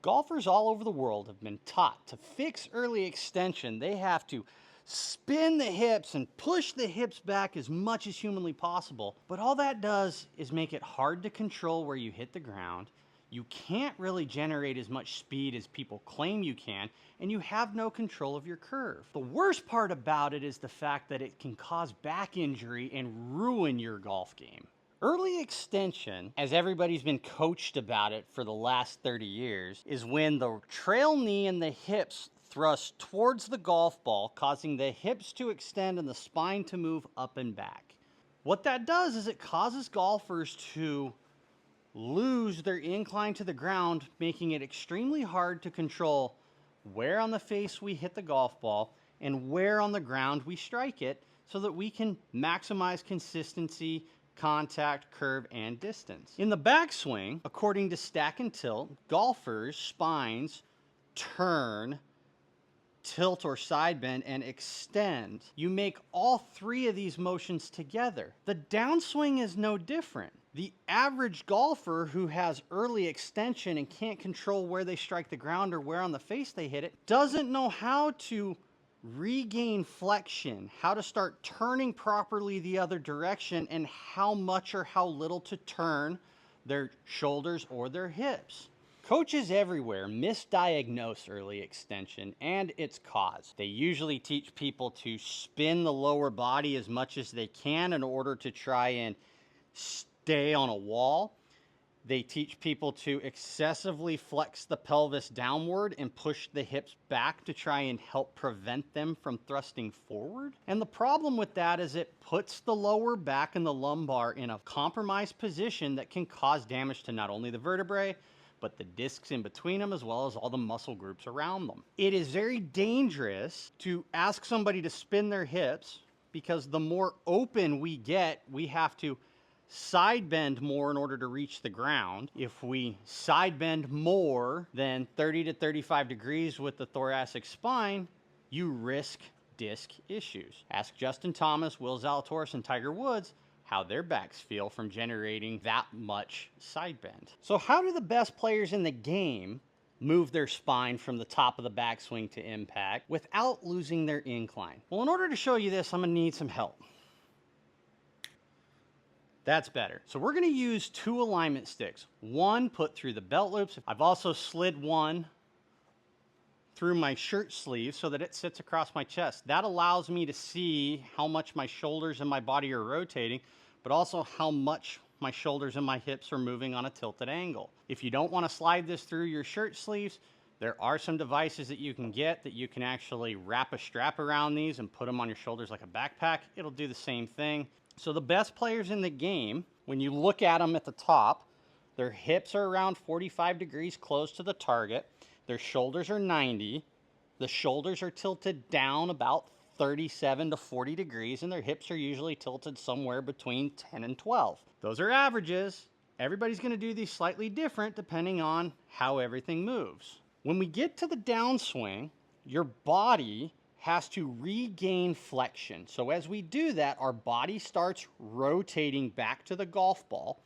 Golfers all over the world have been taught to fix early extension. They have to spin the hips and push the hips back as much as humanly possible. But all that does is make it hard to control where you hit the ground. You can't really generate as much speed as people claim you can, and you have no control of your curve. The worst part about it is the fact that it can cause back injury and ruin your golf game. Early extension, as everybody's been coached about it for the last 30 years, is when the trail knee and the hips thrust towards the golf ball, causing the hips to extend and the spine to move up and back. What that does is it causes golfers to lose their incline to the ground, making it extremely hard to control where on the face we hit the golf ball and where on the ground we strike it, so that we can maximize consistency, contact, curve, and distance. In the backswing, according to Stack and Tilt, golfers' spines turn, tilt or side bend, and extend. You make all three of these motions together. The downswing is no different. The average golfer who has early extension and can't control where they strike the ground or where on the face they hit it doesn't know how to regain flexion, how to start turning properly the other direction, and how much or how little to turn their shoulders or their hips. Coaches everywhere misdiagnose early extension and its cause. They usually teach people to spin the lower body as much as they can in order to try and stay on a wall. They teach people to excessively flex the pelvis downward and push the hips back to try and help prevent them from thrusting forward. And the problem with that is it puts the lower back and the lumbar in a compromised position that can cause damage to not only the vertebrae, but the discs in between them, as well as all the muscle groups around them. It is very dangerous to ask somebody to spin their hips, because the more open we get, we have to side bend more in order to reach the ground. If we side bend more than 30 to 35 degrees with the thoracic spine, you risk disc issues. Ask Justin Thomas, Will Zalatoris, and Tiger Woods how their backs feel from generating that much side bend. So how do the best players in the game move their spine from the top of the backswing to impact without losing their incline? Well, in order to show you this, I'm gonna need some help. That's better. So we're gonna use two alignment sticks. One put through the belt loops. I've also slid one through my shirt sleeve so that it sits across my chest. That allows me to see how much my shoulders and my body are rotating, but also how much my shoulders and my hips are moving on a tilted angle. If you don't wanna slide this through your shirt sleeves, there are some devices that you can get that you can actually wrap a strap around these and put them on your shoulders like a backpack. It'll do the same thing. So the best players in the game, when you look at them at the top, their hips are around 45 degrees close to the target. Their shoulders are 90. The shoulders are tilted down about 37 to 40 degrees, and their hips are usually tilted somewhere between 10 and 12. Those are averages. Everybody's going to do these slightly different depending on how everything moves. When we get to the downswing, your body has to regain flexion. So as we do that, our body starts rotating back to the golf ball.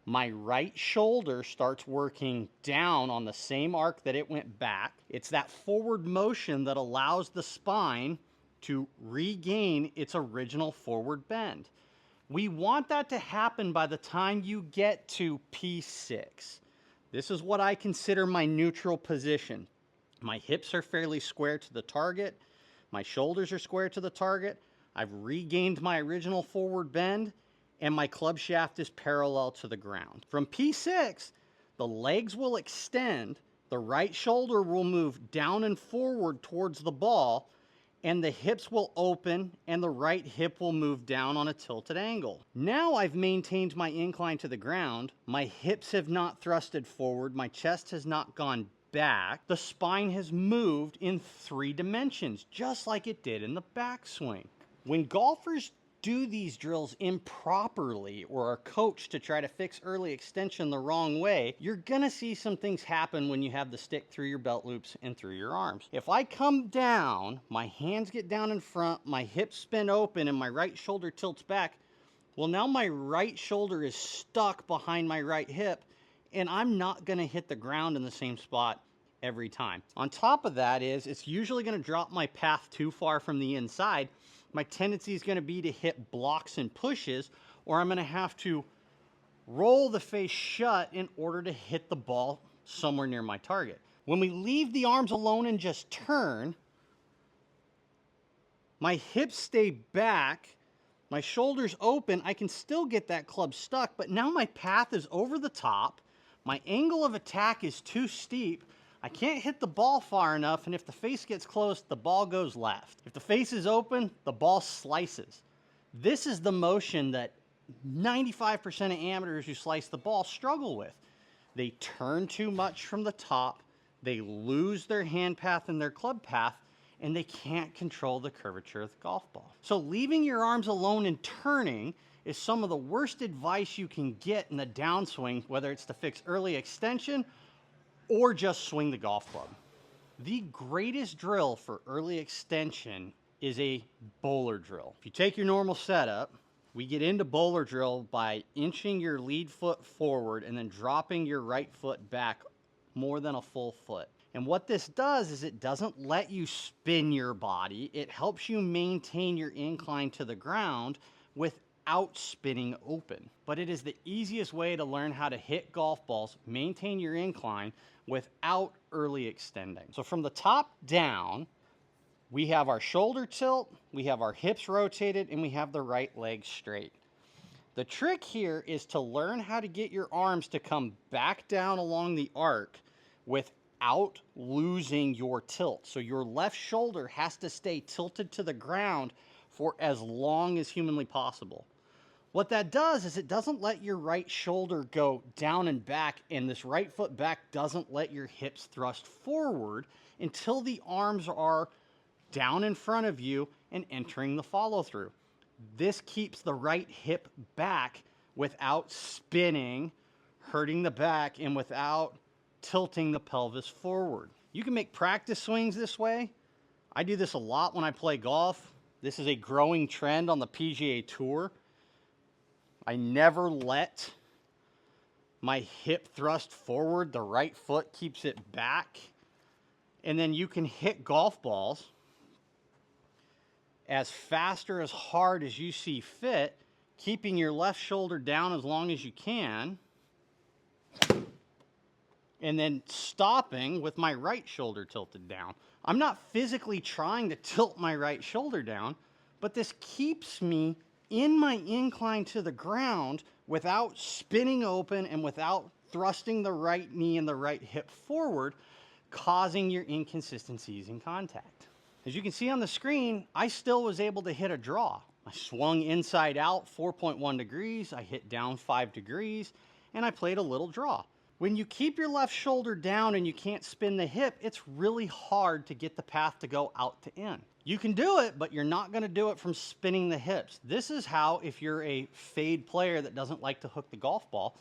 My right shoulder starts working down on the same arc that it went back. It's that forward motion that allows the spine to regain its original forward bend. We want that to happen by the time you get to P6. This is what I consider my neutral position. My hips are fairly square to the target. My shoulders are square to the target. I've regained my original forward bend, and my club shaft is parallel to the ground. From P6, the legs will extend, the right shoulder will move down and forward towards the ball, and the hips will open, and the right hip will move down on a tilted angle. Now I've maintained my incline to the ground. My hips have not thrusted forward. My chest has not gone back. The spine has moved in 3 dimensions, just like it did in the backswing. When golfers do these drills improperly or are coached to try to fix early extension the wrong way, you're gonna see some things happen when you have the stick through your belt loops and through your arms. If I come down, my hands get down in front, my hips spin open, and my right shoulder tilts back, well, now my right shoulder is stuck behind my right hip, and I'm not gonna hit the ground in the same spot every time. On top of that is, it's usually gonna drop my path too far from the inside. My tendency is gonna be to hit blocks and pushes, or I'm gonna have to roll the face shut in order to hit the ball somewhere near my target. When we leave the arms alone and just turn, my hips stay back, my shoulders open, I can still get that club stuck, but now my path is over the top, my angle of attack is too steep, I can't hit the ball far enough, and if the face gets close, the ball goes left. If the face is open, the ball slices. This is the motion that 95% of amateurs who slice the ball struggle with. They turn too much from the top, they lose their hand path and their club path, and they can't control the curvature of the golf ball. So leaving your arms alone and turning is some of the worst advice you can get in the downswing, whether it's to fix early extension or just swing the golf club. The greatest drill for early extension is a bowler drill. If you take your normal setup, we get into bowler drill by inching your lead foot forward and then dropping your right foot back more than a full foot. And what this does is it doesn't let you spin your body. It helps you maintain your incline to the ground without spinning open. But it is the easiest way to learn how to hit golf balls, maintain your incline without early extending. So from the top down, we have our shoulder tilt, we have our hips rotated, and we have the right leg straight. The trick here is to learn how to get your arms to come back down along the arc without losing your tilt. So your left shoulder has to stay tilted to the ground for as long as humanly possible. What that does is it doesn't let your right shoulder go down and back, and this right foot back doesn't let your hips thrust forward until the arms are down in front of you and entering the follow through. This keeps the right hip back without spinning, hurting the back, and without tilting the pelvis forward. You can make practice swings this way. I do this a lot when I play golf. This is a growing trend on the PGA Tour. I never let my hip thrust forward. The right foot keeps it back. And then you can hit golf balls as fast or as hard as you see fit, keeping your left shoulder down as long as you can, and then stopping with my right shoulder tilted down. I'm not physically trying to tilt my right shoulder down, but this keeps me in my incline to the ground without spinning open and without thrusting the right knee and the right hip forward, causing your inconsistencies in contact. As you can see on the screen, I still was able to hit a draw. I swung inside out 4.1 degrees, I hit down 5 degrees, and I played a little draw. When you keep your left shoulder down and you can't spin the hip, it's really hard to get the path to go out to in. You can do it, but you're not gonna do it from spinning the hips. This is how, if you're a fade player that doesn't like to hook the golf ball,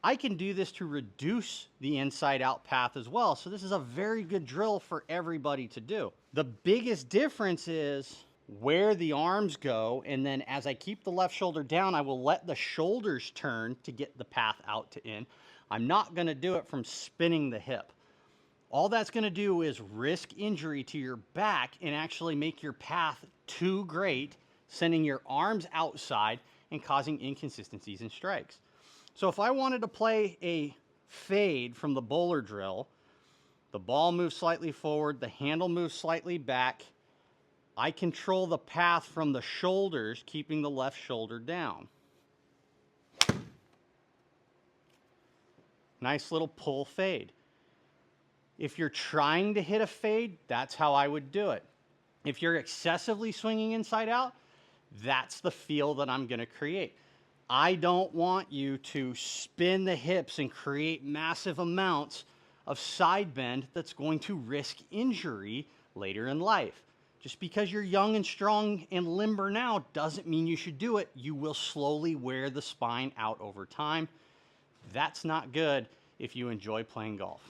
I can do this to reduce the inside out path as well. So this is a very good drill for everybody to do. The biggest difference is where the arms go, and then as I keep the left shoulder down, I will let the shoulders turn to get the path out to in. I'm not gonna do it from spinning the hip. All that's gonna do is risk injury to your back and actually make your path too great, sending your arms outside and causing inconsistencies in strikes. So if I wanted to play a fade from the bowler drill, the ball moves slightly forward, the handle moves slightly back, I control the path from the shoulders, keeping the left shoulder down. Nice little pull fade. If you're trying to hit a fade, that's how I would do it. If you're excessively swinging inside out, that's the feel that I'm gonna create. I don't want you to spin the hips and create massive amounts of side bend that's going to risk injury later in life. Just because you're young and strong and limber now doesn't mean you should do it. You will slowly wear the spine out over time. That's not good if you enjoy playing golf.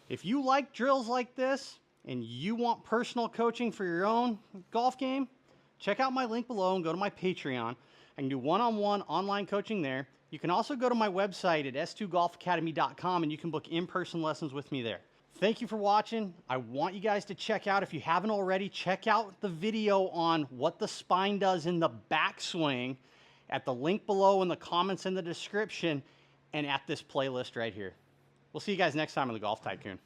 If you like drills like this and you want personal coaching for your own golf game, check out my link below and go to my Patreon. I can do one-on-one online coaching there. You can also go to my website at s2golfacademy.com and you can book in-person lessons with me there. Thank you for watching. I want you guys to check out, if you haven't already, check out the video on what the spine does in the backswing at the link below in the comments in the description and at this playlist right here. We'll see you guys next time on the Golf TyKoon.